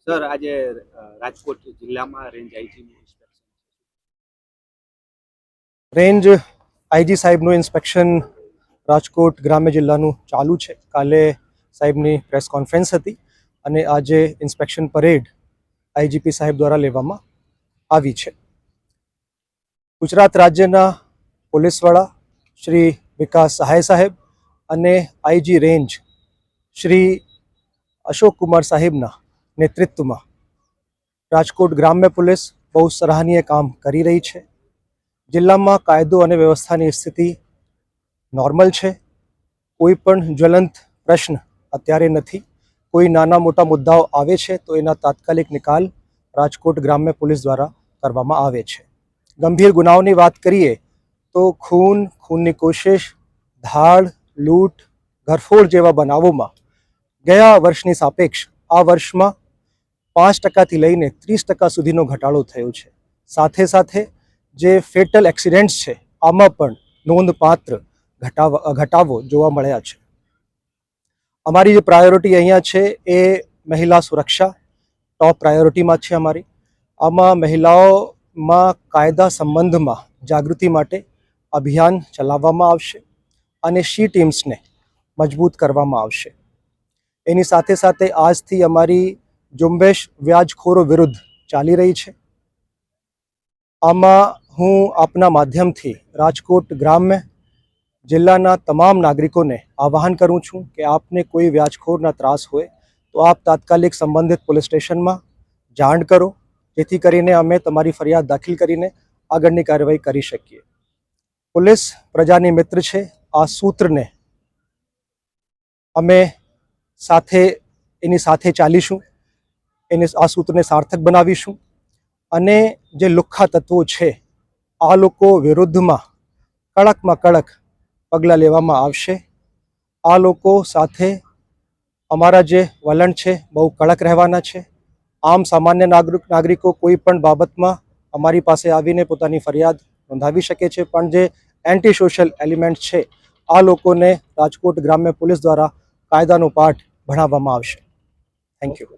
Sir, આજે રાજકોટ જિલ્લામાં range આઈજીનું inspection range IG સાહેબનું ઇન્સ્પેક્શન રાજકોટ ગ્રામ્ય જિલ્લાનું ચાલુ છે. કાલે સાહેબની પ્રેસ કોન્ફરન્સ હતી અને આજે ઇન્સ્પેક્શન પરેડ આઈજીપી સાહેબ દ્વારા લેવામાં આવી છે. ગુજરાત રાજ્યના પોલીસ વડા શ્રી વિકાસ સહાય સાહેબ અને આઈજી રેન્જ શ્રી અશોક કુમાર સાહેબના નેતૃત્વમાં રાજકોટ ગ્રામ્ય પોલીસ બહુ સરાહનીય કામ કરી રહી છે. જિલ્લામાં કાયદો અને વ્યવસ્થાની સ્થિતિ નોર્મલ છે. કોઈ પણ જ્વલંત પ્રશ્ન અત્યારે નથી. કોઈ નાના મોટા મુદ્દાઓ આવે છે તો એના તાત્કાલિક નિકાલ રાજકોટ ગ્રામ્ય પોલીસ દ્વારા કરવામાં આવે છે. ગંભીર ગુનાઓની વાત કરીએ તો ખૂનની કોશિશ, ધાડ, લૂંટ, ઘરફોડ જેવા બનાવોમાં ગયા વર્ષની સાપેક્ષ આ વર્ષમાં 5% લઈને 30% સુધીનો ઘટાડો થયો છે. સાથે સાથે જે ફેટલ એક્સિડન્ટ્સ છે આમાં પણ નોંધપાત્ર ઘટાવો જોવા મળ્યા છે. અમારી જે પ્રાયોરિટી અહીંયા છે એ મહિલા સુરક્ષા ટોપ પ્રાયોરિટીમાં છે અમારી. આમાં મહિલાઓમાં કાયદા સંબંધમાં જાગૃતિ માટે અભિયાન ચલાવવામાં આવશે અને શી ટીમ્સને મજબૂત કરવામાં આવશે. એની સાથે સાથે આજથી અમારી ઝુંબેશ વ્યાજખોરો વિરુદ્ધ ચાલી રહી છે. આમાં હું આપના માધ્યમથી રાજકોટ ગ્રામ્ય જિલ્લાના તમામ નાગરિકોને આહ્વાન કરું છું કે આપને કોઈ વ્યાજખોરના ત્રાસ હોય તો આપ તાત્કાલિક સંબંધિત પોલીસ સ્ટેશનમાં જાણ કરો, જેથી કરીને અમે તમારી ફરિયાદ દાખલ કરીને આગળની કાર્યવાહી કરી શકીએ. પોલીસ પ્રજાની મિત્ર છે. આ સૂત્રને અમે એની સાથે ચાલીશું, આ સૂત્રને સાર્થક બનાવીશું અને જે લુખ્ખા તત્વો છે આ લોકો વિરુદ્ધમાં કડકમાં કડક પગલાં લેવામાં આવશે. આ લોકો સાથે અમારા જે વલણ છે બહુ કડક રહેવાના છે. આમ સામાન્ય નાગરિકો કોઈ પણ બાબતમાં અમારી પાસે આવીને પોતાની ફરિયાદ નોંધાવી શકે છે, પણ જે એન્ટી સોશિયલ એલિમેન્ટ છે આ લોકોને રાજકોટ ગ્રામ્ય પોલીસ દ્વારા કાયદાનો પાઠ ભણાવવામાં આવશે. Thank you.